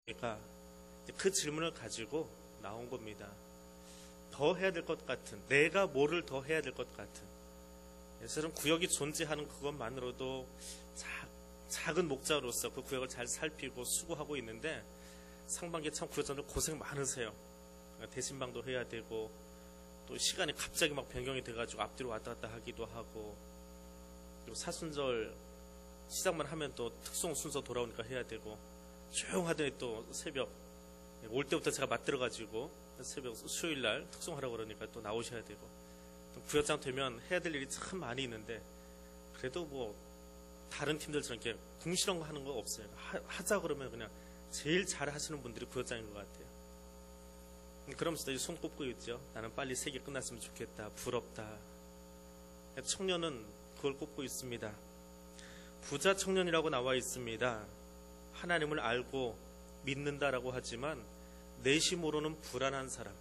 그러니까 그 질문을 가지고 나온 겁니다. 더 해야 될 것 같은, 내가 뭐를 더 해야 될 것 같은. 사실은 구역이 존재하는 그것만으로도 작은 목자로서 그 구역을 잘 살피고 수고하고 있는데, 상반기에 참 구역장들 고생 많으세요. 대신방도 해야 되고, 또 시간이 갑자기 막 변경이 돼가지고 앞뒤로 왔다 갔다 하기도 하고, 그리고 사순절 시작만 하면 또 특송 순서 돌아오니까 해야 되고, 조용하더니 또 새벽 올 때부터 제가 맞들어가지고 새벽 수요일날 특송하라고 그러니까 또 나오셔야 되고, 구역장 되면 해야 될 일이 참 많이 있는데, 그래도 뭐 다른 팀들처럼 이렇게 궁시렁 하는 거 없어요. 하자 그러면 그냥 제일 잘 하시는 분들이 구역장인 것 같아요. 그러면서도 손 꼽고 있죠. 나는 빨리 세계 끝났으면 좋겠다, 부럽다. 청년은 그걸 꼽고 있습니다. 부자 청년이라고 나와 있습니다. 하나님을 알고 믿는다라고 하지만 내심으로는 불안한 사람,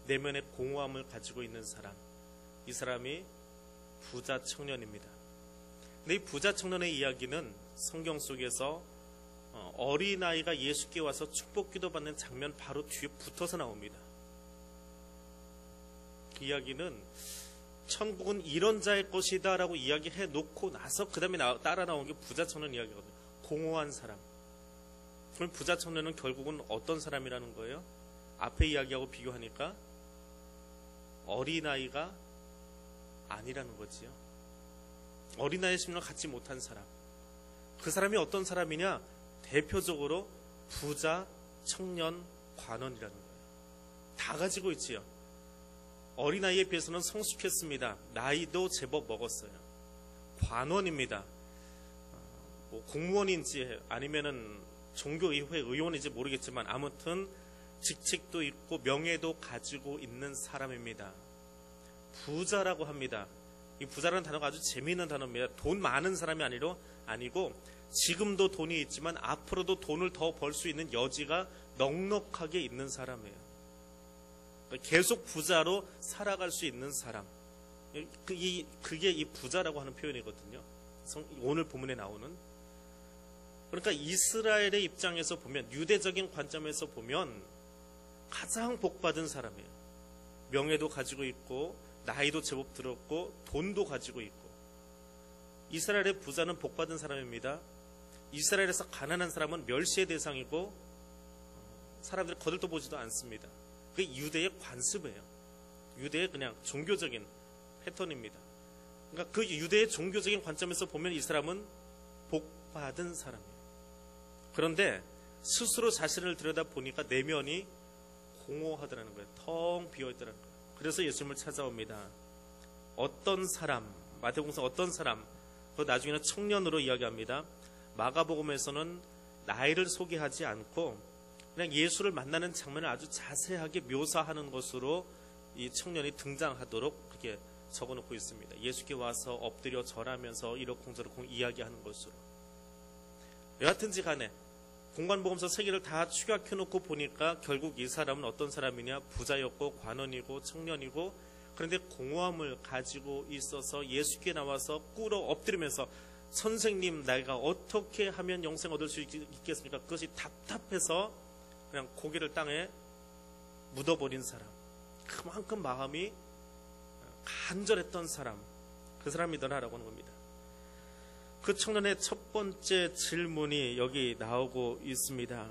내면의 공허함을 가지고 있는 사람, 이 사람이 부자 청년입니다. 근데 이 부자 청년의 이야기는 성경 속에서 어린아이가 예수께 와서 축복기도 받는 장면 바로 뒤에 붙어서 나옵니다. 그 이야기는 천국은 이런 자의 것이다 라고 이야기해 놓고 나서 그 다음에 따라 나온 게 부자 청년 이야기거든요. 공허한 사람. 그럼 부자 청년은 결국은 어떤 사람이라는 거예요? 앞에 이야기하고 비교하니까 어린아이가 아니라는 거지요. 어린아이의 심령을 갖지 못한 사람. 그 사람이 어떤 사람이냐? 대표적으로 부자 청년 관원이라는 거예요. 다 가지고 있지요. 어린아이에 비해서는 성숙했습니다. 나이도 제법 먹었어요. 관원입니다. 뭐 공무원인지 아니면은 종교의회 의원인지 모르겠지만 아무튼 직책도 있고 명예도 가지고 있는 사람입니다. 부자라고 합니다. 이 부자라는 단어가 아주 재미있는 단어입니다. 돈 많은 사람이 아니고 지금도 돈이 있지만 앞으로도 돈을 더 벌 수 있는 여지가 넉넉하게 있는 사람이에요. 그러니까 계속 부자로 살아갈 수 있는 사람. 그게 이 부자라고 하는 표현이거든요. 오늘 본문에 나오는. 그러니까 이스라엘의 입장에서 보면, 유대적인 관점에서 보면 가장 복받은 사람이에요. 명예도 가지고 있고 나이도 제법 들었고 돈도 가지고 있고. 이스라엘의 부자는 복받은 사람입니다. 이스라엘에서 가난한 사람은 멸시의 대상이고 사람들이 거들떠 보지도 않습니다. 그게 유대의 관습이에요. 유대의 그냥 종교적인 패턴입니다. 그러니까 그 유대의 종교적인 관점에서 보면 이 사람은 복받은 사람이에요. 그런데 스스로 자신을 들여다보니까 내면이 공허하더라는 거예요. 텅 비어있더라는 거예요. 그래서 예수님을 찾아옵니다. 어떤 사람, 마태복음서 어떤 사람, 그 나중에는 청년으로 이야기합니다. 마가복음에서는 나이를 소개하지 않고 그냥 예수를 만나는 장면을 아주 자세하게 묘사하는 것으로 이 청년이 등장하도록 그렇게 적어놓고 있습니다. 예수께 와서 엎드려 절하면서 이러쿵저러쿵 이야기하는 것으로. 여하튼지 간에 공관복음서 3개를 다 축약해놓고 보니까 결국 이 사람은 어떤 사람이냐? 부자였고 관원이고 청년이고, 그런데 공허함을 가지고 있어서 예수께 나와서 꿇어 엎드리면서 선생님, 내가 어떻게 하면 영생 얻을 수 있겠습니까? 그것이 답답해서 그냥 고개를 땅에 묻어버린 사람. 그만큼 마음이 간절했던 사람, 그 사람이 너라라고 하는 겁니다. 그 청년의 첫 번째 질문이 여기 나오고 있습니다.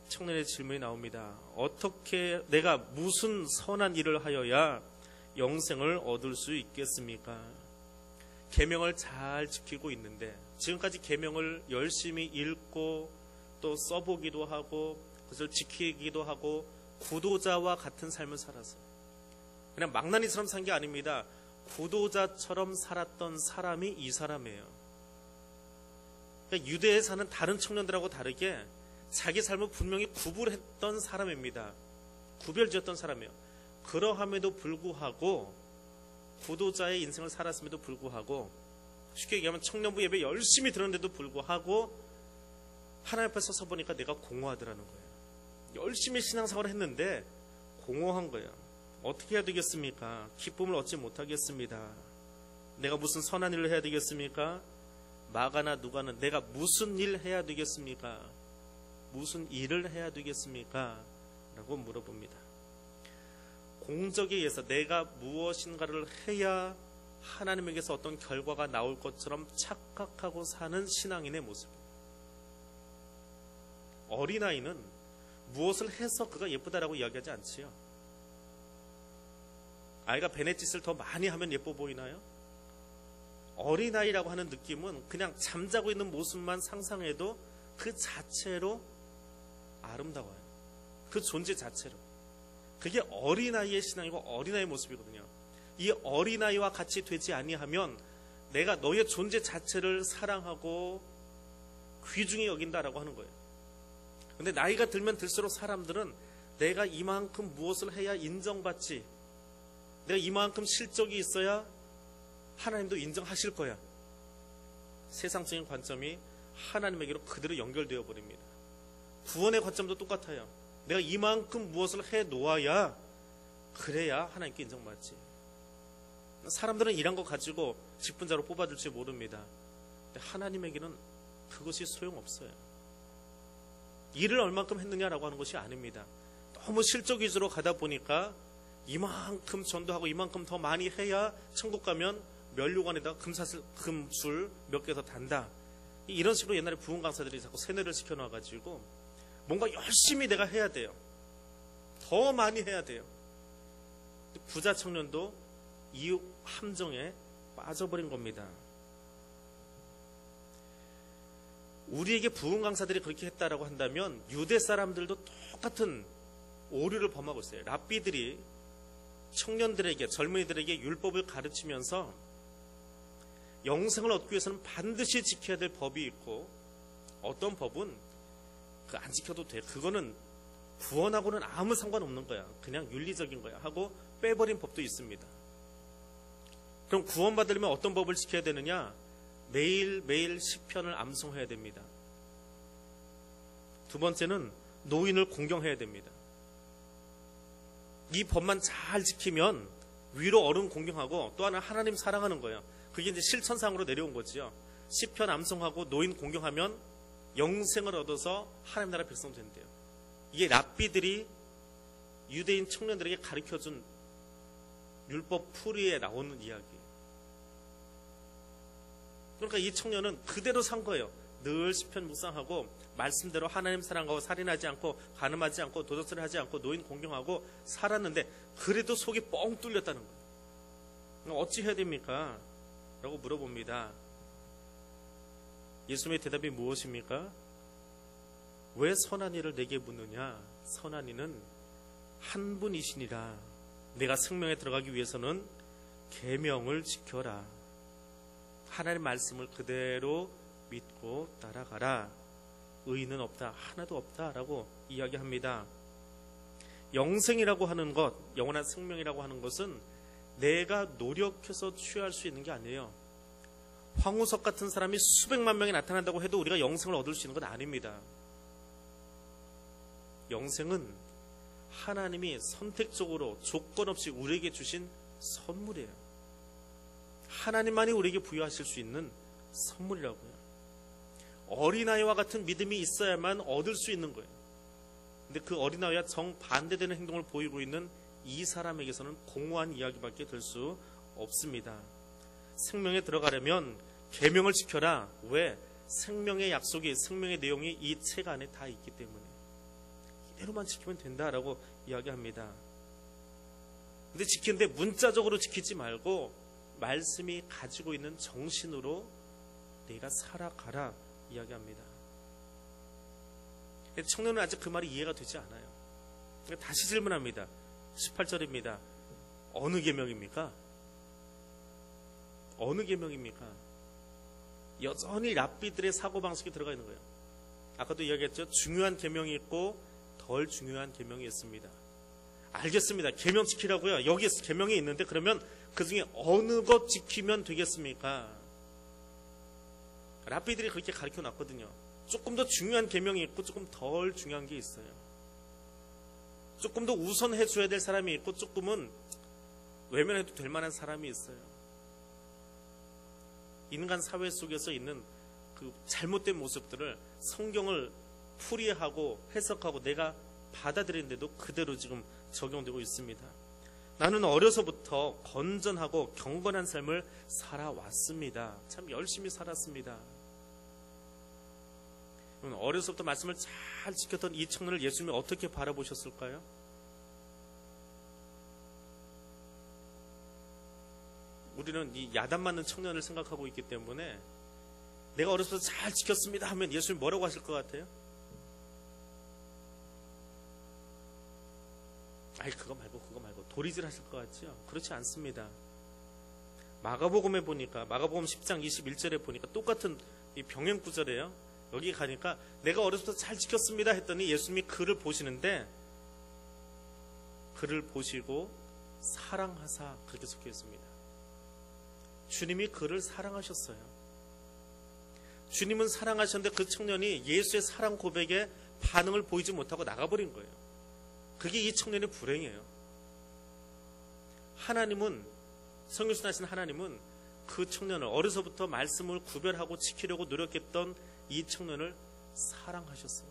청년의 질문이 나옵니다. 어떻게, 내가 무슨 선한 일을 하여야 영생을 얻을 수 있겠습니까? 계명을 잘 지키고 있는데, 지금까지 계명을 열심히 읽고 또 써보기도 하고 그것을 지키기도 하고 구도자와 같은 삶을 살았어요. 그냥 망나니처럼 산 게 아닙니다. 구도자처럼 살았던 사람이 이 사람이에요. 그러니까 유대에 사는 다른 청년들하고 다르게 자기 삶을 분명히 구분했던 사람입니다. 구별지었던 사람이에요. 그러함에도 불구하고, 구도자의 인생을 살았음에도 불구하고, 쉽게 얘기하면 청년부 예배 열심히 들었는데도 불구하고 하나님 앞에 서서 보니까 내가 공허하더라는 거예요. 열심히 신앙생활을 했는데 공허한 거예요. 어떻게 해야 되겠습니까? 기쁨을 얻지 못하겠습니다. 내가 무슨 선한 일을 해야 되겠습니까? 마가나 누가는 내가 무슨 일 해야 되겠습니까? 무슨 일을 해야 되겠습니까? 라고 물어봅니다. 공적에 의해서 내가 무엇인가를 해야 하나님에게서 어떤 결과가 나올 것처럼 착각하고 사는 신앙인의 모습입니다. 어린아이는 무엇을 해서 그가 예쁘다라고 이야기하지 않지요. 아이가 베네짓을 더 많이 하면 예뻐 보이나요? 어린아이라고 하는 느낌은 그냥 잠자고 있는 모습만 상상해도 그 자체로 아름다워요. 그 존재 자체로. 그게 어린아이의 신앙이고 어린아이의 모습이거든요. 이 어린아이와 같이 되지 아니하면 내가 너의 존재 자체를 사랑하고 귀중히 여긴다라고 하는 거예요. 근데 나이가 들면 들수록 사람들은 내가 이만큼 무엇을 해야 인정받지, 내가 이만큼 실적이 있어야 하나님도 인정하실 거야. 세상적인 관점이 하나님에게로 그대로 연결되어 버립니다. 구원의 관점도 똑같아요. 내가 이만큼 무엇을 해 놓아야 그래야 하나님께 인정받지. 사람들은 이런 거 가지고 직분자로 뽑아줄지 모릅니다. 근데 하나님에게는 그것이 소용없어요. 일을 얼만큼 했느냐라고 하는 것이 아닙니다. 너무 실적 위주로 가다 보니까 이만큼 전도하고 이만큼 더 많이 해야 천국 가면 면류관에다가 금줄 몇 개 더 단다. 이런 식으로 옛날에 부흥 강사들이 자꾸 세뇌를 시켜놔가지고 뭔가 열심히 내가 해야 돼요. 더 많이 해야 돼요. 부자 청년도 이 함정에 빠져버린 겁니다. 우리에게 부흥 강사들이 그렇게 했다라고 한다면 유대 사람들도 똑같은 오류를 범하고 있어요. 랍비들이 청년들에게, 젊은이들에게 율법을 가르치면서 영생을 얻기 위해서는 반드시 지켜야 될 법이 있고, 어떤 법은 안 지켜도 돼, 그거는 구원하고는 아무 상관없는 거야, 그냥 윤리적인 거야 하고 빼버린 법도 있습니다. 그럼 구원받으려면 어떤 법을 지켜야 되느냐? 매일매일 시편을 암송해야 됩니다. 두 번째는 노인을 공경해야 됩니다. 이 법만 잘 지키면 위로 어른 공경하고 또 하나 하나님 사랑하는 거예요. 그게 이제 실천상으로 내려온 거지요. 시편 암송하고 노인 공경하면 영생을 얻어서 하나님 나라 백성 된대요. 이게 랍비들이 유대인 청년들에게 가르쳐준 율법 풀이에 나오는 이야기. 그러니까 이 청년은 그대로 산 거예요. 늘 시편 묵상하고 말씀대로 하나님 사랑하고 살인하지 않고 간음하지 않고 도적질을 하지 않고 노인 공경하고 살았는데 그래도 속이 뻥 뚫렸다는 거예요. 어찌 해야 됩니까? 라고 물어봅니다. 예수님의 대답이 무엇입니까? 왜 선한 이를 내게 묻느냐? 선한 이는 한 분이시니라. 내가 생명에 들어가기 위해서는 계명을 지켜라. 하나님의 말씀을 그대로 믿고 따라가라. 의인은 없다, 하나도 없다라고 이야기합니다. 영생이라고 하는 것, 영원한 생명이라고 하는 것은 내가 노력해서 취할 수 있는 게 아니에요. 황우석 같은 사람이 수백만 명이 나타난다고 해도 우리가 영생을 얻을 수 있는 건 아닙니다. 영생은 하나님이 선택적으로 조건 없이 우리에게 주신 선물이에요. 하나님만이 우리에게 부여하실 수 있는 선물이라고요. 어린아이와 같은 믿음이 있어야만 얻을 수 있는 거예요. 근데 그 어린아이와 정반대되는 행동을 보이고 있는 이 사람에게서는 공허한 이야기밖에 될 수 없습니다. 생명에 들어가려면 계명을 지켜라. 왜? 생명의 약속이, 생명의 내용이 이 책 안에 다 있기 때문에 이대로만 지키면 된다라고 이야기합니다. 근데 지키는데 문자적으로 지키지 말고 말씀이 가지고 있는 정신으로 내가 살아가라 이야기합니다. 청년은 아직 그 말이 이해가 되지 않아요. 다시 질문합니다. 18절입니다. 어느 계명입니까? 어느 계명입니까? 여전히 랍비들의 사고방식이 들어가 있는 거예요. 아까도 이야기했죠. 중요한 계명이 있고 덜 중요한 계명이 있습니다. 알겠습니다. 계명 지키라고요. 여기 계명이 있는데 그러면 그 중에 어느 것 지키면 되겠습니까? 랍비들이 그렇게 가르쳐 놨거든요. 조금 더 중요한 계명이 있고 조금 덜 중요한 게 있어요. 조금 더 우선해 줘야 될 사람이 있고 조금은 외면해도 될 만한 사람이 있어요. 인간 사회 속에서 있는 그 잘못된 모습들을 성경을 풀이하고 해석하고 내가 받아들이는데도 그대로 지금 적용되고 있습니다. 나는 어려서부터 건전하고 경건한 삶을 살아왔습니다. 참 열심히 살았습니다. 어려서부터 말씀을 잘 지켰던 이 청년을 예수님이 어떻게 바라보셨을까요? 우리는 이 야단 맞는 청년을 생각하고 있기 때문에 내가 어려서부터 잘 지켰습니다 하면 예수님이 뭐라고 하실 것 같아요? 아이 그거 말고 도리질 하실 것 같죠? 그렇지 않습니다. 마가복음에 보니까 마가복음 10장 21절에 보니까 똑같은 이 병행 구절이에요. 여기 가니까 내가 어려서부터 잘 지켰습니다 했더니 예수님이 그를 보시는데 그를 보시고 사랑하사 그렇게 적혀 있습니다. 주님이 그를 사랑하셨어요. 주님은 사랑하셨는데 그 청년이 예수의 사랑 고백에 반응을 보이지 못하고 나가버린 거예요. 그게 이 청년의 불행이에요. 하나님은, 성경에 하신 하나님은 그 청년을 어려서부터 말씀을 구별하고 지키려고 노력했던 이 청년을 사랑하셨어요.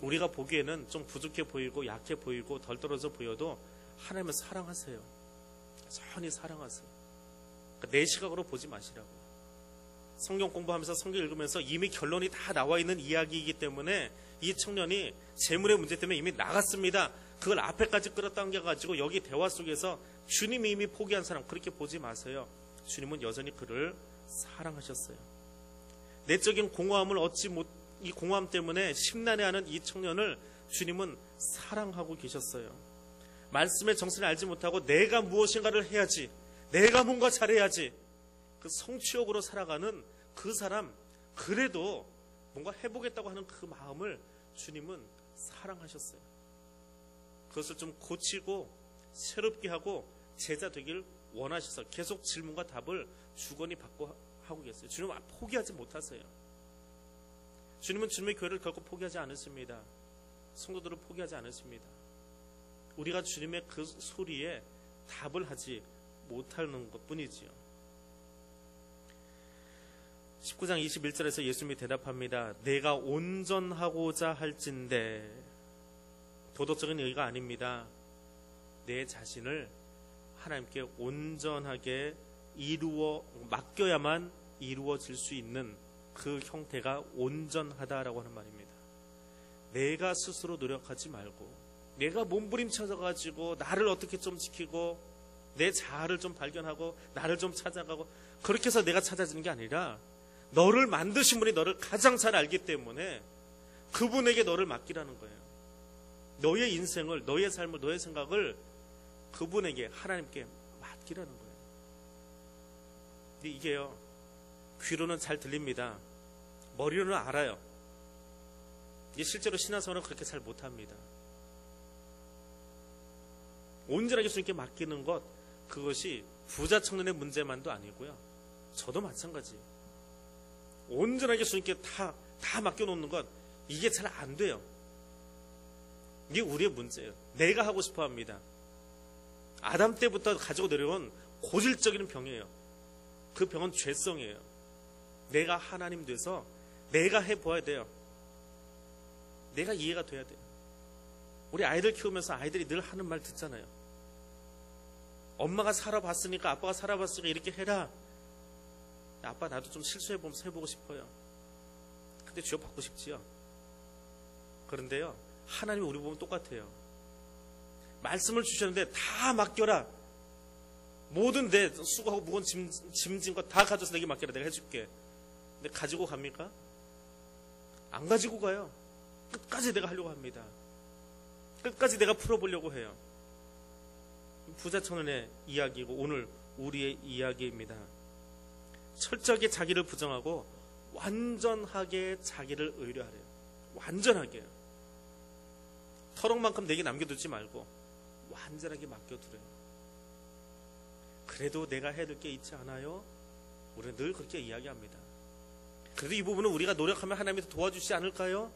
우리가 보기에는 좀 부족해 보이고 약해 보이고 덜 떨어져 보여도 하나님은 사랑하세요. 선히 사랑하세요. 그러니까 내 시각으로 보지 마시라고요. 성경 공부하면서 성경 읽으면서 이미 결론이 다 나와 있는 이야기이기 때문에 이 청년이 재물의 문제 때문에 이미 나갔습니다. 그걸 앞에까지 끌어당겨가지고 여기 대화 속에서 주님이 이미 포기한 사람 그렇게 보지 마세요. 주님은 여전히 그를 사랑하셨어요. 내적인 공허함을 얻지 못, 이 공허함 때문에 심란해하는 이 청년을 주님은 사랑하고 계셨어요. 말씀의 정신을 알지 못하고 내가 무엇인가를 해야지, 내가 뭔가 잘해야지, 그 성취욕으로 살아가는 그 사람, 그래도 뭔가 해보겠다고 하는 그 마음을 주님은 사랑하셨어요. 그것을 좀 고치고 새롭게 하고 제자 되길 원하셔서 계속 질문과 답을 주거니 받고 하고 계세요. 주님은 포기하지 못하세요. 주님은 주님의 교회를 결코 포기하지 않으십니다. 성도들을 포기하지 않으십니다. 우리가 주님의 그 소리에 답을 하지 못하는 것뿐이지요. 19장 21절에서 예수님이 대답합니다. 내가 온전하고자 할진대, 도덕적인 의의가 아닙니다. 내 자신을 하나님께 온전하게 맡겨야만 이루어질 수 있는 그 형태가 온전하다라고 하는 말입니다. 내가 스스로 노력하지 말고 내가 몸부림쳐서 나를 어떻게 좀 지키고 내 자아를 좀 발견하고 나를 좀 찾아가고 그렇게 해서 내가 찾아지는 게 아니라 너를 만드신 분이 너를 가장 잘 알기 때문에 그분에게 너를 맡기라는 거예요. 너의 인생을, 너의 삶을, 너의 생각을 그분에게, 하나님께 맡기라는 거예요. 근데 이게요, 귀로는 잘 들립니다. 머리로는 알아요. 이게 실제로 신앙생활은 그렇게 잘 못합니다. 온전하게 주님께 맡기는 것, 그것이 부자 청년의 문제만도 아니고요. 저도 마찬가지예요. 온전하게 주님께 다 맡겨놓는 것, 이게 잘 안 돼요. 이게 우리의 문제예요. 내가 하고 싶어 합니다. 아담 때부터 가지고 내려온 고질적인 병이에요. 그 병은 죄성이에요. 내가 하나님 돼서 내가 해보아야 돼요. 내가 이해가 돼야 돼요. 우리 아이들 키우면서 아이들이 늘 하는 말 듣잖아요. 엄마가 살아봤으니까, 아빠가 살아봤으니까 이렇게 해라. 아빠 나도 좀 실수해보면서 해보고 싶어요. 근데 주여받고 싶지요. 그런데요, 하나님이 우리 보면 똑같아요. 말씀을 주셨는데 다 맡겨라. 모든 내 수고하고 무거운 짐진 거 다 가져서 내게 맡겨라. 내가 해줄게. 근데 가지고 갑니까? 안 가지고 가요. 끝까지 내가 하려고 합니다. 끝까지 내가 풀어보려고 해요. 부자 청년의 이야기고 오늘 우리의 이야기입니다. 철저하게 자기를 부정하고 완전하게 자기를 의뢰하래요. 완전하게요. 털럭만큼 내게 남겨두지 말고 완전하게 맡겨두래요. 그래도 내가 해야 될 게 있지 않아요? 우리는 늘 그렇게 이야기합니다. 그래도 이 부분은 우리가 노력하면 하나님이 도와주시지 않을까요?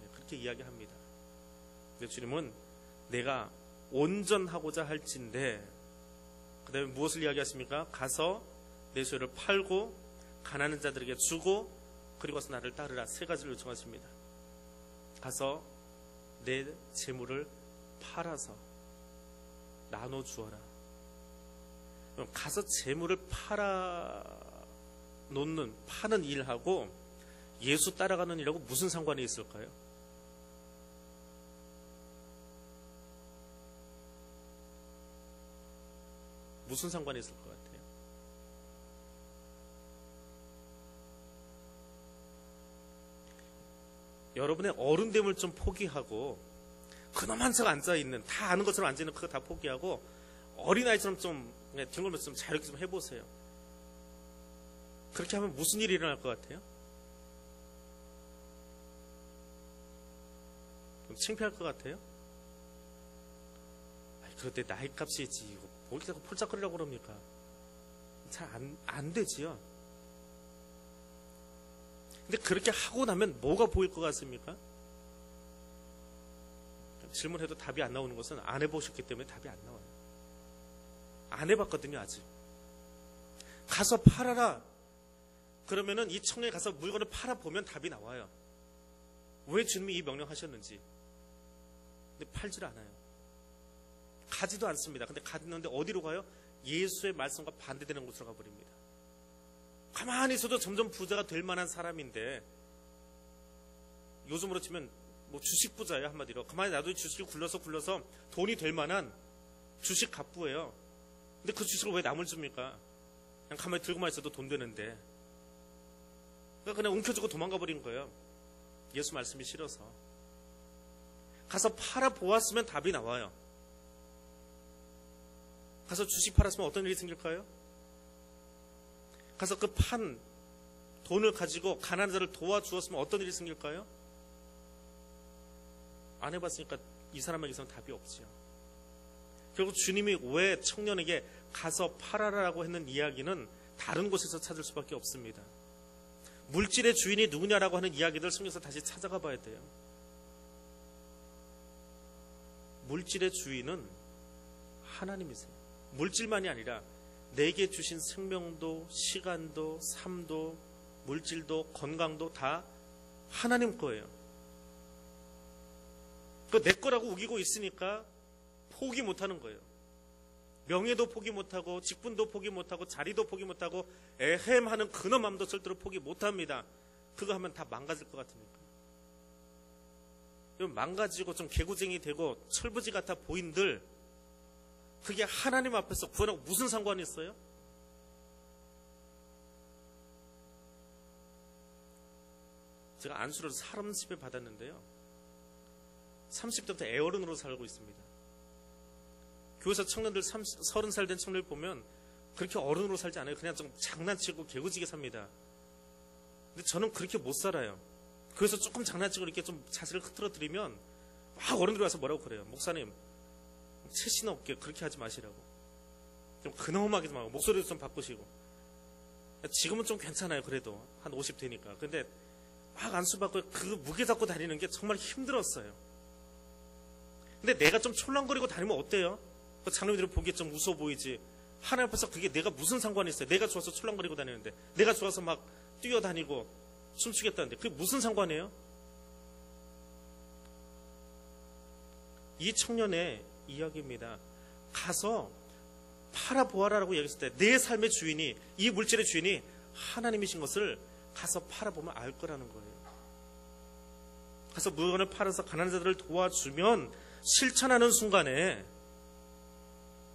네, 그렇게 이야기합니다. 근데 주님은 내가 온전하고자 할진대, 그 다음에 무엇을 이야기하십니까? 가서 내 소유를 팔고 가난한 자들에게 주고 그리고 와서 나를 따르라. 세 가지를 요청하십니다. 가서 내 재물을 팔아서 나눠 주어라. 그럼 가서 재물을 파는 일하고 예수 따라가는 일하고 무슨 상관이 있을까요? 무슨 상관이 있을 것 같아요? 여러분의 어른됨을 좀 포기하고 그놈 한 척 앉아있는, 다 아는 것처럼 앉아있는 그거 다 포기하고 어린아이처럼 좀 뒹굴면서 좀 자유롭게 좀 해보세요. 그렇게 하면 무슨 일이 일어날 것 같아요? 좀 창피할 것 같아요? 그런데 나이값이지 이거 뭐 이렇게 자꾸 폴짝거리라고 그럽니까? 잘 안 되지요. 근데 그렇게 하고 나면 뭐가 보일 것 같습니까? 질문해도 답이 안 나오는 것은 안 해보셨기 때문에 답이 안 나와요. 안 해봤거든요 아직. 가서 팔아라. 그러면은 이 청년이 가서 물건을 팔아보면 답이 나와요. 왜 주님이 이 명령하셨는지. 근데 팔질 않아요. 가지도 않습니다. 근데 갔는데 어디로 가요? 예수의 말씀과 반대되는 곳으로 가버립니다. 가만히 있어도 점점 부자가 될 만한 사람인데, 요즘으로 치면 뭐 주식 부자예요 한마디로. 가만히 놔둬도 주식이 굴러서 돈이 될 만한 주식 갑부예요. 근데 그 주식을 왜 남을 줍니까? 그냥 가만히 들고만 있어도 돈 되는데. 그냥 움켜쥐고 도망가 버린 거예요. 예수 말씀이 싫어서. 가서 팔아보았으면 답이 나와요. 가서 주식 팔았으면 어떤 일이 생길까요? 가서 그 판 돈을 가지고 가난한 자를 도와주었으면 어떤 일이 생길까요? 안 해봤으니까 이 사람에게서는 답이 없지요. 결국 주님이 왜 청년에게 가서 팔아라라고 했는 이야기는 다른 곳에서 찾을 수밖에 없습니다. 물질의 주인이 누구냐라고 하는 이야기들 성경에서 다시 찾아가 봐야 돼요. 물질의 주인은 하나님이세요. 물질만이 아니라 내게 주신 생명도, 시간도, 삶도, 물질도, 건강도 다 하나님 거예요. 내 거라고 우기고 있으니까 포기 못하는 거예요. 명예도 포기 못하고, 직분도 포기 못하고, 자리도 포기 못하고, 에헴하는 그놈 마음도 절대로 포기 못합니다. 그거 하면 다 망가질 것 같으니까. 망가지고 좀 개구쟁이 되고 철부지 같아 보인들, 그게 하나님 앞에서 구원하고 무슨 상관이 있어요? 제가 안수를 30에 받았는데요, 30대부터 애어른으로 살고 있습니다. 교회에서 청년들 30살 된 청년들 보면 그렇게 어른으로 살지 않아요. 그냥 좀 장난치고 개구지게 삽니다. 근데 저는 그렇게 못 살아요. 그래서 조금 장난치고 이렇게 좀 자세를 흐트러뜨리면 막 어른들이 와서 뭐라고 그래요. 목사님, 채신 없게 그렇게 하지 마시라고. 좀 근엄하게 좀 하고, 목소리도 좀 바꾸시고. 지금은 좀 괜찮아요. 그래도 한 50 되니까. 근데 막 안수받고 그 무게 잡고 다니는 게 정말 힘들었어요. 근데 내가 좀 촐랑거리고 다니면 어때요? 그 장로님들이 보기에 좀 웃어 보이지. 하나님 앞에서 그게 내가 무슨 상관이 있어요? 내가 좋아서 촐랑거리고 다니는데, 내가 좋아서 막 뛰어다니고 춤추겠다는데 그게 무슨 상관이에요? 이 청년의 이야기입니다. 가서 팔아보아라라고 얘기했을 때 내 삶의 주인이, 이 물질의 주인이 하나님이신 것을 가서 팔아보면 알 거라는 거예요. 가서 물건을 팔아서 가난한 자들을 도와주면 실천하는 순간에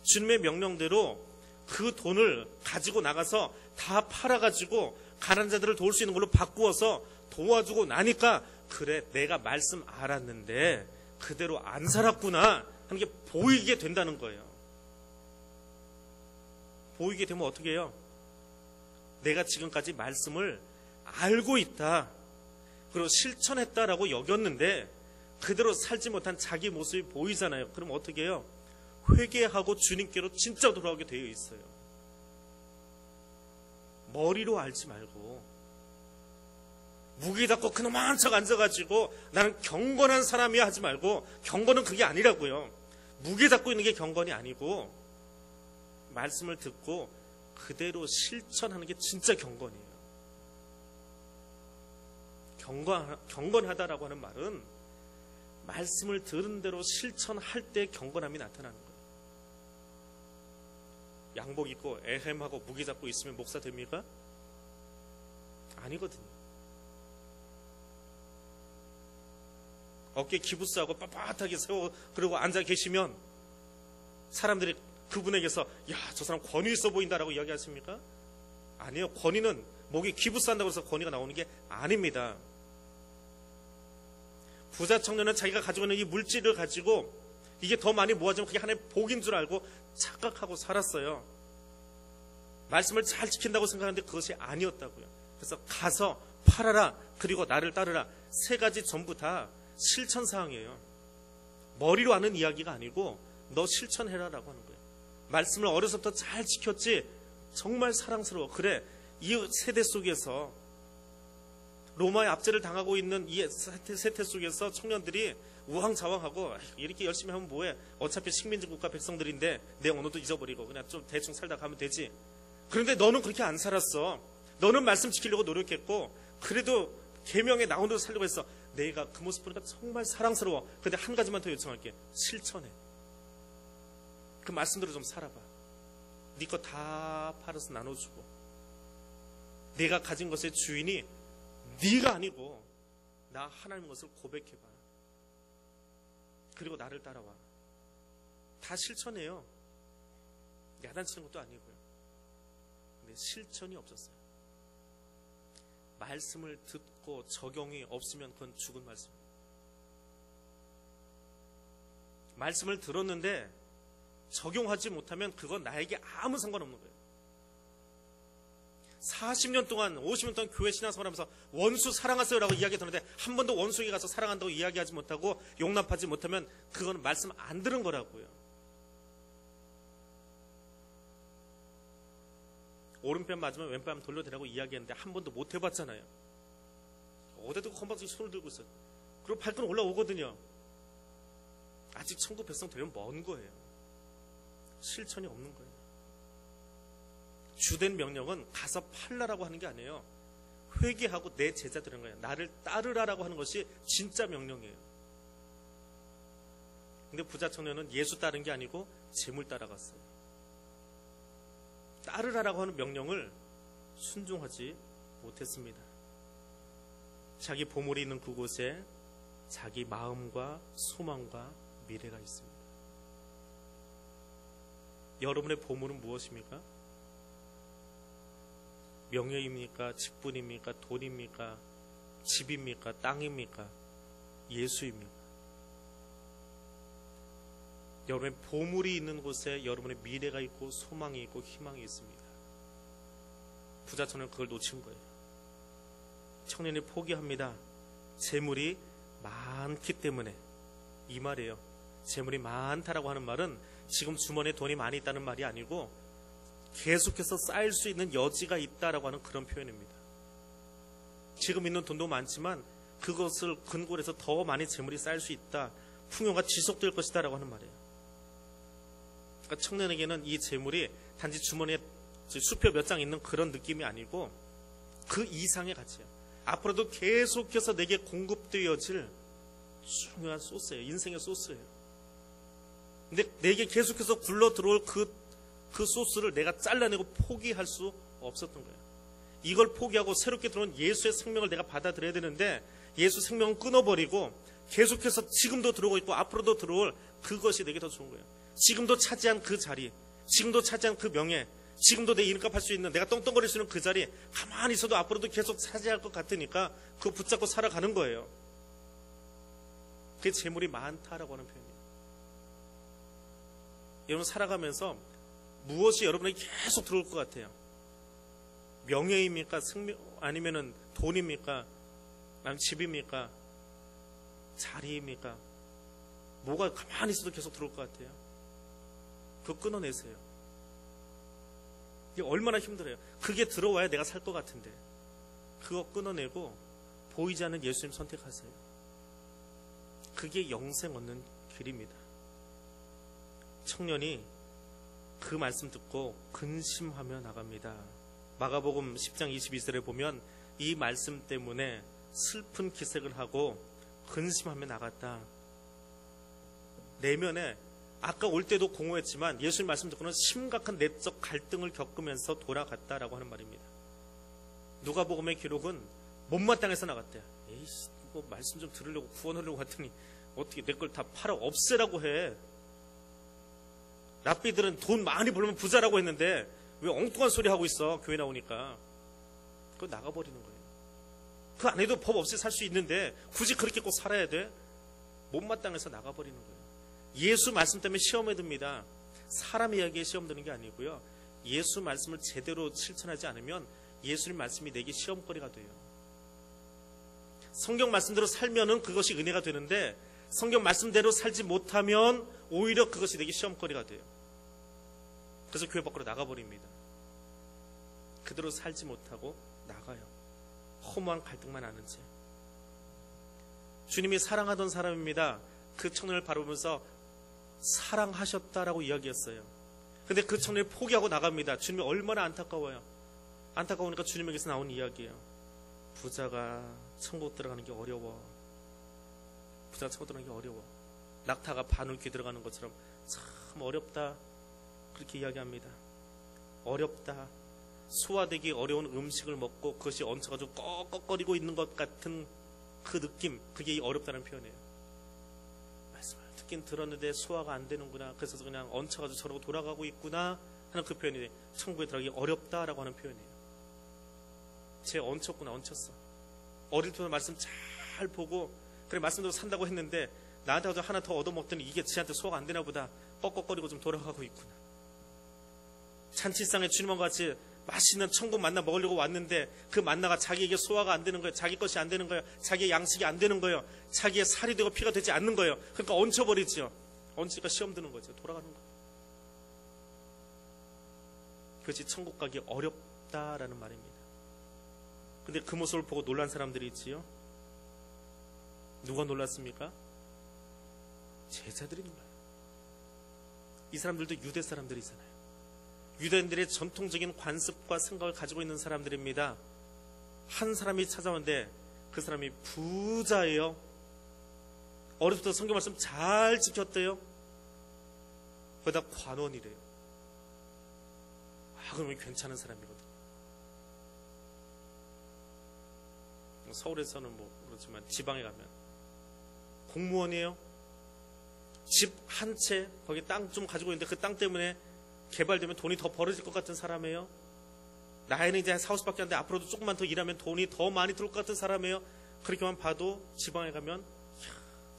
주님의 명령대로 그 돈을 가지고 나가서 다 팔아가지고 가난한 자들을 도울 수 있는 걸로 바꾸어서 도와주고 나니까, 그래 내가 말씀 알았는데 그대로 안 살았구나 하는 게 보이게 된다는 거예요. 보이게 되면 어떻게 해요? 내가 지금까지 말씀을 알고 있다, 그리고 실천했다라고 여겼는데 그대로 살지 못한 자기 모습이 보이잖아요. 그럼 어떻게 해요? 회개하고 주님께로 진짜 돌아오게 되어 있어요. 머리로 알지 말고 무게 잡고 그놈한 척 앉아가지고 나는 경건한 사람이야 하지 말고, 경건은 그게 아니라고요. 무게 잡고 있는 게 경건이 아니고 말씀을 듣고 그대로 실천하는 게 진짜 경건이에요. 경건하다라고 하는 말은 말씀을 들은 대로 실천할 때 경건함이 나타나는 거예요. 양복 입고 에헴하고 무기 잡고 있으면 목사 됩니까? 아니거든요. 어깨에 기부스하고 빳빳하게 세워 그러고 앉아 계시면 사람들이 그분에게서 야, 저 사람 권위 있어 보인다라고 이야기하십니까? 아니에요. 권위는 목에 기부스 한다고 해서 권위가 나오는 게 아닙니다. 부자 청년은 자기가 가지고 있는 이 물질을 가지고 이게 더 많이 모아지면 그게 하나의 복인 줄 알고 착각하고 살았어요. 말씀을 잘 지킨다고 생각하는데 그것이 아니었다고요. 그래서 가서 팔아라, 그리고 나를 따르라. 세 가지 전부 다 실천사항이에요. 머리로 하는 이야기가 아니고 너 실천해라라고 하는 거예요. 말씀을 어려서부터 잘 지켰지. 정말 사랑스러워. 그래, 이 세대 속에서 로마의 압제를 당하고 있는 이 세태 속에서 청년들이 우왕좌왕하고 이렇게 열심히 하면 뭐해, 어차피 식민지 국가 백성들인데 내 언어도 잊어버리고 그냥 좀 대충 살다 가면 되지. 그런데 너는 그렇게 안 살았어. 너는 말씀 지키려고 노력했고 그래도 계명에 나온 대로 살려고 했어. 내가 그 모습 보니까 정말 사랑스러워. 근데 한 가지만 더 요청할게. 실천해. 그 말씀대로 좀 살아봐. 네 거 다 팔아서 나눠주고 내가 가진 것의 주인이 네가 아니고 나 하나님의 것을 고백해봐. 그리고 나를 따라와. 다 실천해요. 야단치는 것도 아니고요. 근데 실천이 없었어요. 말씀을 듣고 적용이 없으면 그건 죽은 말씀이에요. 말씀을 들었는데 적용하지 못하면 그건 나에게 아무 상관없는 거예요. 40년 동안 50년 동안 교회 신앙생활하면서 원수 사랑하세요 라고 이야기 들었는데 한 번도 원수에게 가서 사랑한다고 이야기하지 못하고 용납하지 못하면 그건 말씀 안 들은 거라고요. 오른편 맞으면 왼편 돌려대라고 이야기했는데 한 번도 못 해봤잖아요. 어디도 건방지게 손을 들고 있어요. 그리고 발끈 올라오거든요. 아직 천국 백성 되려면 먼 거예요. 실천이 없는 거예요. 주된 명령은 가서 팔라라고 하는 게 아니에요. 회개하고 내 제자 되는 거예요. 나를 따르라라고 하는 것이 진짜 명령이에요. 근데 부자 청년은 예수 따른 게 아니고 재물 따라갔어요. 따르라라고 하는 명령을 순종하지 못했습니다. 자기 보물이 있는 그곳에 자기 마음과 소망과 미래가 있습니다. 여러분의 보물은 무엇입니까? 명예입니까? 직분입니까? 돈입니까? 집입니까? 땅입니까? 예수입니까? 여러분의 보물이 있는 곳에 여러분의 미래가 있고 소망이 있고 희망이 있습니다. 부자 청년은 그걸 놓친 거예요. 청년이 포기합니다. 재물이 많기 때문에. 이 말이에요. 재물이 많다라고 하는 말은 지금 주머니에 돈이 많이 있다는 말이 아니고 계속해서 쌓일 수 있는 여지가 있다라고 하는 그런 표현입니다. 지금 있는 돈도 많지만 그것을 근거로 해서 더 많이 재물이 쌓일 수 있다. 풍요가 지속될 것이다 라고 하는 말이에요. 그러니까 청년에게는 이 재물이 단지 주머니에 수표 몇 장 있는 그런 느낌이 아니고 그 이상의 가치예요. 앞으로도 계속해서 내게 공급되어질 중요한 소스예요. 인생의 소스예요. 근데 내게 계속해서 굴러 들어올 그 소스를 내가 잘라내고 포기할 수 없었던 거예요. 이걸 포기하고 새롭게 들어온 예수의 생명을 내가 받아들여야 되는데 예수 생명은 끊어버리고 계속해서 지금도 들어오고 있고 앞으로도 들어올 그것이 내게 더 좋은 거예요. 지금도 차지한 그 자리, 지금도 차지한 그 명예, 지금도 내 이름값 할 수 있는, 내가 떵떵거릴 수 있는 그 자리 가만히 있어도 앞으로도 계속 차지할 것 같으니까 그거 붙잡고 살아가는 거예요. 그게 재물이 많다라고 하는 표현이에요. 여러분 살아가면서 무엇이 여러분에게 계속 들어올 것 같아요? 명예입니까? 아니면은 돈입니까? 아니면 집입니까? 자리입니까? 뭐가 가만히 있어도 계속 들어올 것 같아요? 그거 끊어내세요. 이게 얼마나 힘들어요. 그게 들어와야 내가 살 것 같은데 그거 끊어내고 보이지 않는 예수님 선택하세요. 그게 영생 얻는 길입니다. 청년이 그 말씀 듣고 근심하며 나갑니다. 마가복음 10장 22절에 보면 이 말씀 때문에 슬픈 기색을 하고 근심하며 나갔다. 내면에 아까 올 때도 공허했지만 예수님 말씀 듣고는 심각한 내적 갈등을 겪으면서 돌아갔다라고 하는 말입니다. 누가복음의 기록은 못마땅해서 나갔대요. 에이씨, 뭐 말씀 좀 들으려고 구원하려고 했더니 어떻게 내 걸 다 팔아 없애라고 해. 랍비들은 돈 많이 벌면 부자라고 했는데 왜 엉뚱한 소리 하고 있어, 교회 나오니까. 그거 나가버리는 거예요. 그 안에도 법 없이 살 수 있는데 굳이 그렇게 꼭 살아야 돼? 못마땅해서 나가버리는 거예요. 예수 말씀 때문에 시험에 듭니다. 사람 이야기에 시험 드는 게 아니고요. 예수 말씀을 제대로 실천하지 않으면 예수님 말씀이 내게 시험거리가 돼요. 성경 말씀대로 살면은 그것이 은혜가 되는데 성경 말씀대로 살지 못하면 오히려 그것이 내게 시험거리가 돼요. 그래서 교회 밖으로 나가버립니다. 그대로 살지 못하고 나가요. 허무한 갈등만 아는 채. 주님이 사랑하던 사람입니다. 그 청년을 바라보면서 사랑하셨다라고 이야기했어요. 근데 그 청년을 포기하고 나갑니다. 주님이 얼마나 안타까워요. 안타까우니까 주님에게서 나온 이야기예요. 부자가 천국 들어가는 게 어려워. 부자가 천국 들어가는 게 어려워. 낙타가 바늘귀 들어가는 것처럼 참 어렵다. 그렇게 이야기합니다. 어렵다. 소화되기 어려운 음식을 먹고 그것이 얹혀가지고 꺽꺽거리고 있는 것 같은 그 느낌, 그게 어렵다는 표현이에요. 말씀을 듣긴 들었는데 소화가 안 되는구나. 그래서 그냥 얹혀가지고 저러고 돌아가고 있구나 하는 그 표현이 천국에 들어가기 어렵다라고 하는 표현이에요. 쟤 얹혔구나, 얹혔어. 어릴 때부터 말씀 잘 보고 그래 말씀대로 산다고 했는데 나한테 하나 더 얻어먹더니 이게 지한테 소화가 안 되나 보다. 뻑뻑거리고 좀 돌아가고 있구나. 잔치상에 주님과 같이 맛있는 천국 만나 먹으려고 왔는데 그 만나가 자기에게 소화가 안 되는 거예요. 자기 것이 안 되는 거예요. 자기의 양식이 안 되는 거예요. 자기의 살이 되고 피가 되지 않는 거예요. 그러니까 얹혀버리죠. 얹으니까 시험 드는 거죠. 돌아가는 거예요. 그것이 천국 가기 어렵다라는 말입니다. 근데 그 모습을 보고 놀란 사람들이 있지요. 누가 놀랐습니까? 제자들이 놀라요. 이 사람들도 유대 사람들이잖아요. 유대인들의 전통적인 관습과 생각을 가지고 있는 사람들입니다. 한 사람이 찾아오는데 그 사람이 부자예요. 어려서부터 성경 말씀 잘 지켰대요. 거기다 관원이래요. 그러면 괜찮은 사람이거든요. 서울에서는 뭐 그렇지만 지방에 가면 공무원이에요. 집 한 채 거기 땅 좀 가지고 있는데 그 땅 때문에 개발되면 돈이 더 벌어질 것 같은 사람이에요. 나이는 이제 40밖에 안 돼. 앞으로도 조금만 더 일하면 돈이 더 많이 들어올 것 같은 사람이에요. 그렇게만 봐도 지방에 가면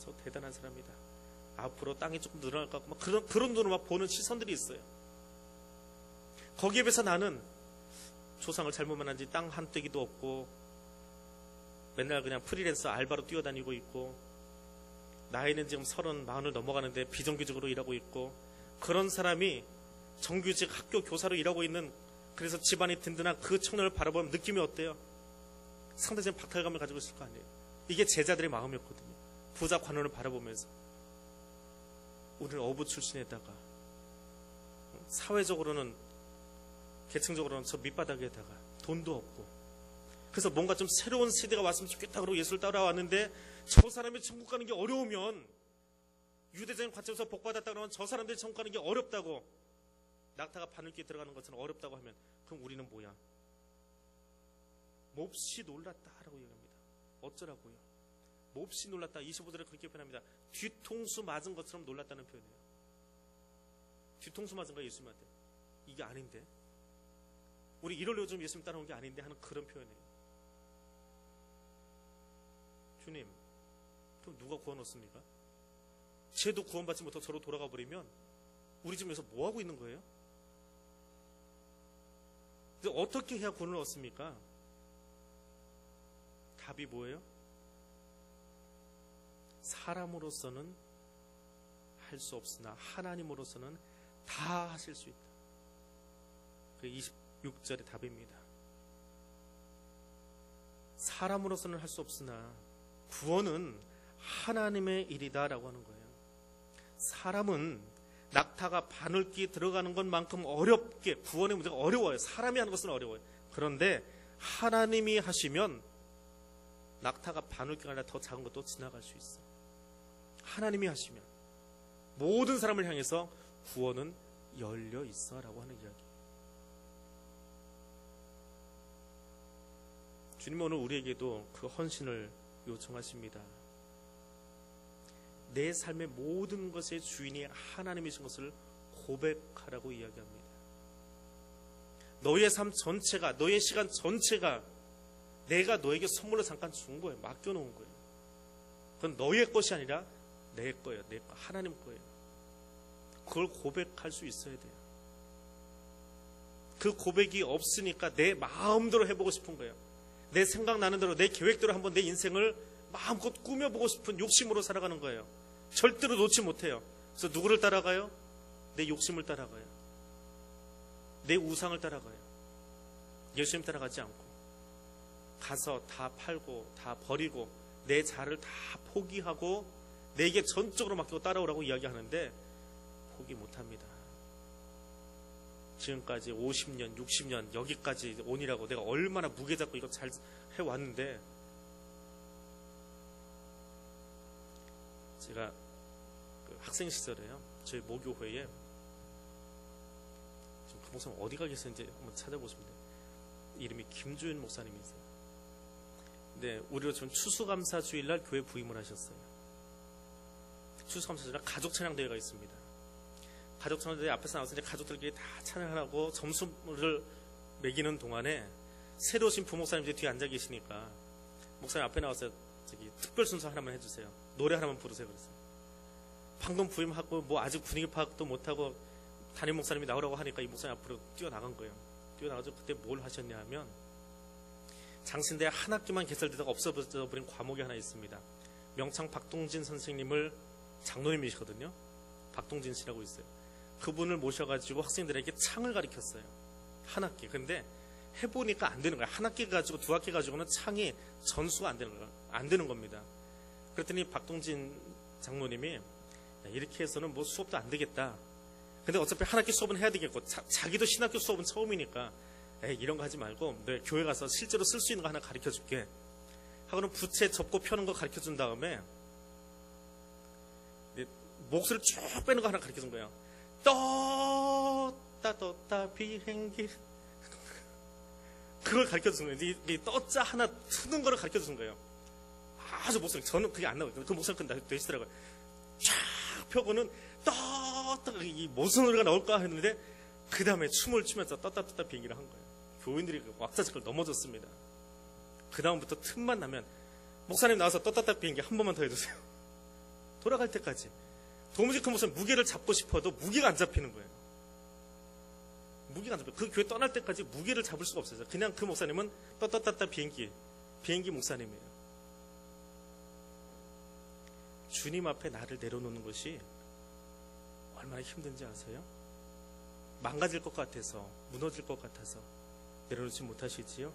저 대단한 사람이다. 앞으로 땅이 조금 늘어날 것 같고 막 그런 돈으로 막 보는 시선들이 있어요. 거기에 비해서 나는 조상을 잘못 만난지 땅 한 떼기도 없고 맨날 그냥 프리랜서 알바로 뛰어다니고 있고 나이는 지금 30, 40을 넘어가는데 비정규직으로 일하고 있고 그런 사람이 정규직 학교 교사로 일하고 있는 그래서 집안이 든든한 그 청년을 바라보면 느낌이 어때요? 상대적인 박탈감을 가지고 있을 거 아니에요. 이게 제자들의 마음이었거든요. 부자 관원을 바라보면서 우리는 어부 출신에다가 사회적으로는 계층적으로는 저 밑바닥에다가 돈도 없고 그래서 뭔가 좀 새로운 세대가 왔으면 좋겠다 그러고 예수를 따라왔는데 저 사람이 천국 가는 게 어려우면 유대적인 관점에서 복받았다 그러면 저 사람들이 천국 가는 게 어렵다고 낙타가 바늘귀에 들어가는 것처럼 어렵다고 하면 그럼 우리는 뭐야? 몹시 놀랐다라고 얘기합니다. 어쩌라고요? 몹시 놀랐다. 25절에 그렇게 표현합니다. 뒤통수 맞은 것처럼 놀랐다는 표현이에요. 뒤통수 맞은 거야 예수님한테. 이게 아닌데 우리 이러려고 좀 예수님 따라온 게 아닌데 하는 그런 표현이에요. 주님 그럼 누가 구원 얻습니까? 쟤도 구원받지 못하고 저로 돌아가 버리면 우리 지금 여기서 뭐 하고 있는 거예요? 어떻게 해야 구원을 얻습니까? 답이 뭐예요? 사람으로서는 할 수 없으나 하나님으로서는 다 하실 수 있다. 그 26절의 답입니다. 사람으로서는 할 수 없으나 구원은 하나님의 일이다라고 하는 거예요. 사람은 낙타가 바늘귀에 들어가는 것만큼 어렵게 구원의 문제가 어려워요. 사람이 하는 것은 어려워요. 그런데 하나님이 하시면 낙타가 바늘귀가 아니라 더 작은 것도 지나갈 수 있어. 하나님이 하시면 모든 사람을 향해서 구원은 열려 있어 라고 하는 이야기. 주님은 오늘 우리에게도 그 헌신을 요청하십니다. 내 삶의 모든 것의 주인이 하나님이신 것을 고백하라고 이야기합니다. 너의 삶 전체가, 너의 시간 전체가 내가 너에게 선물로 잠깐 준 거예요. 맡겨놓은 거예요. 그건 너의 것이 아니라 내 거예요. 내 거, 하나님 거예요. 그걸 고백할 수 있어야 돼요. 그 고백이 없으니까 내 마음대로 해보고 싶은 거예요. 내 생각나는 대로, 내 계획대로 한번 내 인생을 마음껏 꾸며보고 싶은 욕심으로 살아가는 거예요. 절대로 놓지 못해요. 그래서 누구를 따라가요? 내 욕심을 따라가요. 내 우상을 따라가요. 예수님 따라가지 않고 가서 다 팔고 다 버리고 내 자를 다 포기하고 내게 전적으로 맡기고 따라오라고 이야기하는데 포기 못합니다. 지금까지 50년, 60년 여기까지 오니라고 내가 얼마나 무게 잡고 이거 잘 해왔는데, 제가 그 학생 시절에요, 저희 모교회에 지금 그 목사님 어디가 계시는지 한번 찾아보시면 돼요. 이름이 김주윤 목사님이세요. 근데 우리로 지금 추수감사 주일날 교회 부임을 하셨어요. 추수감사 주일날 가족 찬양대회가 있습니다. 가족 찬양대회 앞에서 나와서 이제 가족들끼리 다 찬양하라고 점수를 매기는 동안에 새로 오신 부목사님들이 뒤에 앉아 계시니까 목사님 앞에 나와서 저기 특별 순서 하나만 해주세요. 노래 하나만 부르세요. 그랬어요. 방금 부임하고 뭐 아직 분위기 파악도 못하고 담임 목사님이 나오라고 하니까 이 목사님 앞으로 뛰어나간 거예요. 뛰어나가서 그때 뭘 하셨냐 하면, 장신대 한 학기만 개설되다가 없어져버린 과목이 하나 있습니다. 명창 박동진 선생님을 장로님이시거든요. 박동진 씨라고 있어요. 그분을 모셔가지고 학생들에게 창을 가르쳤어요. 한 학기. 근데 해보니까 안 되는 거예요. 한 학기 가지고 두 학기 가지고는 창이 전수가 안 되는 거예요. 안 되는 겁니다. 그랬더니 박동진 장로님이, 야, 이렇게 해서는 뭐 수업도 안 되겠다. 근데 어차피 한 학기 수업은 해야 되겠고 자기도 신학교 수업은 처음이니까 이런 거 하지 말고 너 교회 가서 실제로 쓸 수 있는 거 하나 가르쳐 줄게 하고는 부채 접고 펴는 거 가르쳐 준 다음에 목소리를 쭉 빼는 거 하나 가르쳐 준 거예요. 떴다 비행기 그걸 가르쳐 준 거예요. 이 떠자 하나 트는 거를 가르쳐 준 거예요. 아주 목소리, 저는 그게 안 나와요. 그 목소리 되시더라고요. 쫙 펴고는 이 무슨 노래가 나올까 했는데 그 다음에 춤을 추면서 떴다 비행기를 한 거예요. 교인들이 왁자지껄 넘어졌습니다. 그 다음부터 틈만 나면 목사님 나와서 떴다 비행기 한 번만 더 해주세요. 돌아갈 때까지. 도무지 그 목사님 무게를 잡고 싶어도 무게가 안 잡히는 거예요. 무게가 안 잡혀요. 그 교회 떠날 때까지 무게를 잡을 수가 없어요. 그냥 그 목사님은 떴다 비행기 목사님이에요. 주님 앞에 나를 내려놓는 것이 얼마나 힘든지 아세요? 망가질 것 같아서, 무너질 것 같아서 내려놓지 못하시지요?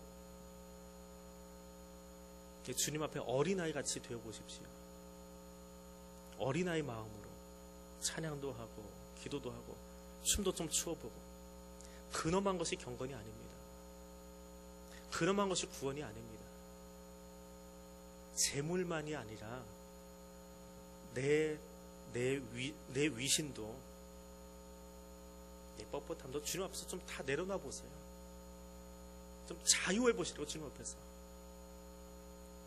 주님 앞에 어린아이 같이 되어보십시오. 어린아이 마음으로 찬양도 하고 기도도 하고 춤도 좀 추어보고. 근엄한 것이 경건이 아닙니다. 근엄한 것이 구원이 아닙니다. 재물만이 아니라 내 위신도, 내 뻣뻣함도 주님 앞에서 좀 다 내려놔 보세요. 좀 자유해 보시라고, 주님 앞에서.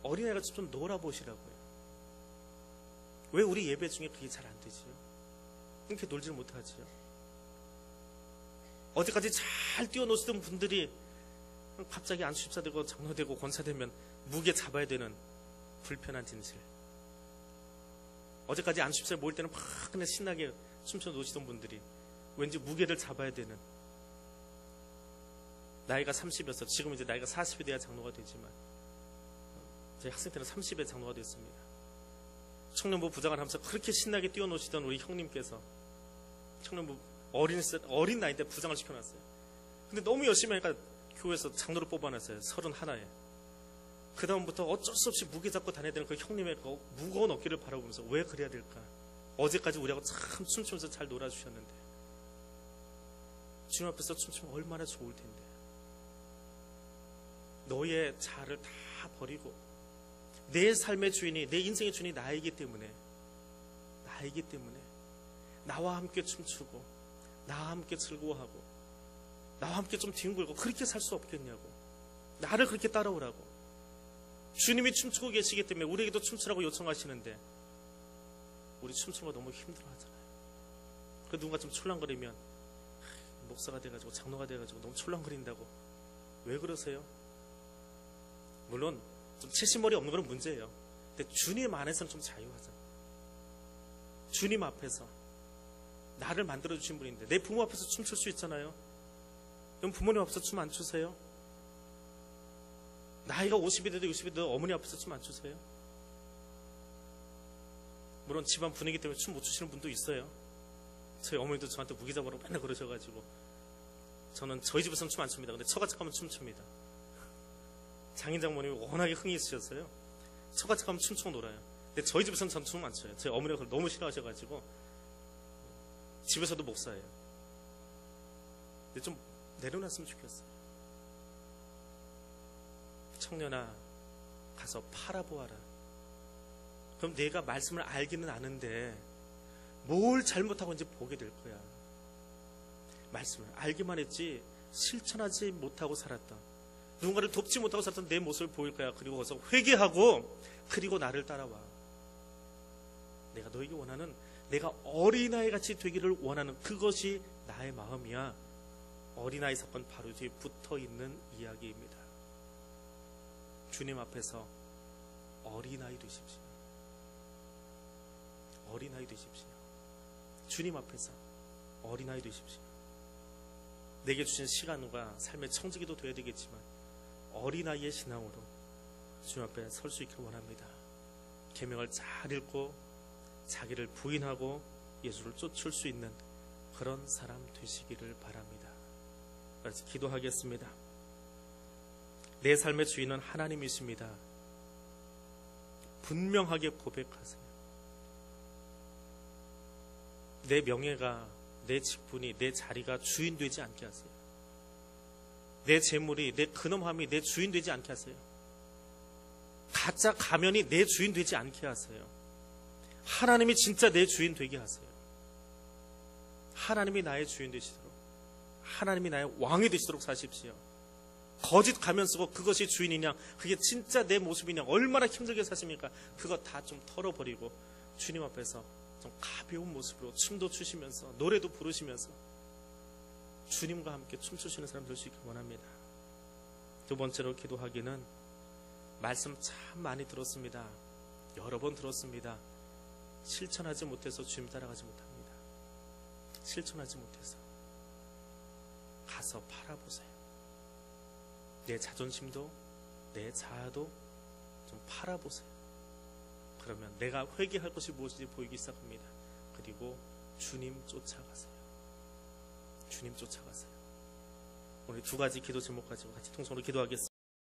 어린아이가 좀 놀아 보시라고요. 왜 우리 예배 중에 그게 잘 안 되지요? 이렇게 놀지를 못하지요? 어디까지 잘 뛰어노시던 분들이 갑자기 안수집사 되고 장로 되고 권사 되면 무게 잡아야 되는 불편한 진실. 어제까지 안수집사에 모일 때는 막 그냥 신나게 춤춰 노시던 분들이 왠지 무게를 잡아야 되는, 나이가 30이어서 지금 이제 나이가 40이 돼야 장로가 되지만 제 학생 때는 30에 장로가 됐습니다. 청년부 부장을 하면서 그렇게 신나게 뛰어노시던 우리 형님께서 청년부 어린 나이 때 부장을 시켜놨어요. 근데 너무 열심히 하니까 교회에서 장로를 뽑아놨어요. 31에. 그 다음부터 어쩔 수 없이 무게 잡고 다녀야 되는 그 형님의 그 무거운 어깨를 바라보면서 왜 그래야 될까? 어제까지 우리하고 참 춤추면서 잘 놀아주셨는데, 주님 앞에서 춤추면 얼마나 좋을 텐데. 너의 자를 다 버리고 내 삶의 주인이, 내 인생의 주인이 나이기 때문에 나와 함께 춤추고 나와 함께 즐거워하고 나와 함께 좀 뒹굴고 그렇게 살 수 없겠냐고. 나를 그렇게 따라오라고. 주님이 춤추고 계시기 때문에 우리에게도 춤추라고 요청하시는데 우리 춤추는 거 너무 힘들어하잖아요. 그 누군가 좀 촐랑거리면 목사가 돼가지고 장로가 돼가지고 너무 촐랑거린다고. 왜 그러세요? 물론 좀 채신머리 없는 건 문제예요. 근데 주님 안에서는 좀 자유하잖아요. 주님 앞에서 나를 만들어주신 분인데 내 부모 앞에서 춤출 수 있잖아요. 그럼 부모님 앞에서 춤 안 추세요? 나이가 50이 돼도 60이 돼도 어머니 앞에서 춤 안 추세요? 물론 집안 분위기 때문에 춤 못 추시는 분도 있어요. 저희 어머니도 저한테 무기잡으라고 맨날 그러셔가지고 저는 저희 집에서는 춤 안 춥니다. 근데 처갓집 가면 춤 춥니다. 장인 장모님이 워낙에 흥이 있으셨어요. 처갓집 가면 춤추고 놀아요. 근데 저희 집에서는 전 춤 안 춰요. 저희 어머니가 그걸 너무 싫어하셔가지고 집에서도 목사예요. 근데 좀 내려놨으면 좋겠어요. 청년아, 가서 팔아보아라. 그럼 내가 말씀을 알기는 아는데 뭘 잘못하고 이제 보게 될 거야. 말씀을 알기만 했지 실천하지 못하고 살았던, 누군가를 돕지 못하고 살았던 내 모습을 보일 거야. 그리고 거기서 회개하고 그리고 나를 따라와. 내가 너에게 원하는, 내가 어린아이 같이 되기를 원하는 그것이 나의 마음이야. 어린아이 사건 바로 뒤에 붙어있는 이야기입니다. 주님 앞에서 어린아이 되십시오. 어린아이 되십시오. 주님 앞에서 어린아이 되십시오. 내게 주신 시간과 삶의 청지기도 되어야 되겠지만 어린아이의 신앙으로 주님 앞에 설 수 있기를 원합니다. 계명을 잘 읽고 자기를 부인하고 예수를 쫓을 수 있는 그런 사람 되시기를 바랍니다. 그래서 기도하겠습니다. 내 삶의 주인은 하나님이십니다. 분명하게 고백하세요. 내 명예가, 내 직분이, 내 자리가 주인 되지 않게 하세요. 내 재물이, 내 근엄함이 내 주인 되지 않게 하세요. 가짜 가면이 내 주인 되지 않게 하세요. 하나님이 진짜 내 주인 되게 하세요. 하나님이 나의 주인 되시도록, 하나님이 나의 왕이 되시도록 사십시오. 거짓 가면 쓰고 그것이 주인이냐, 그게 진짜 내 모습이냐, 얼마나 힘들게 사십니까? 그거 다 좀 털어버리고 주님 앞에서 좀 가벼운 모습으로 춤도 추시면서 노래도 부르시면서 주님과 함께 춤추시는 사람 될 수 있길 원합니다. 두 번째로 기도하기는, 말씀 참 많이 들었습니다. 여러 번 들었습니다. 실천하지 못해서 주님 따라가지 못합니다. 실천하지 못해서 가서 팔아보세요. 내 자존심도 내 자아도 좀 팔아보세요. 그러면 내가 회개할 것이 무엇인지 보이기 시작합니다. 그리고 주님 쫓아가세요. 주님 쫓아가세요. 오늘 두 가지 기도 제목 가지고 같이 통성으로 기도하겠습니다.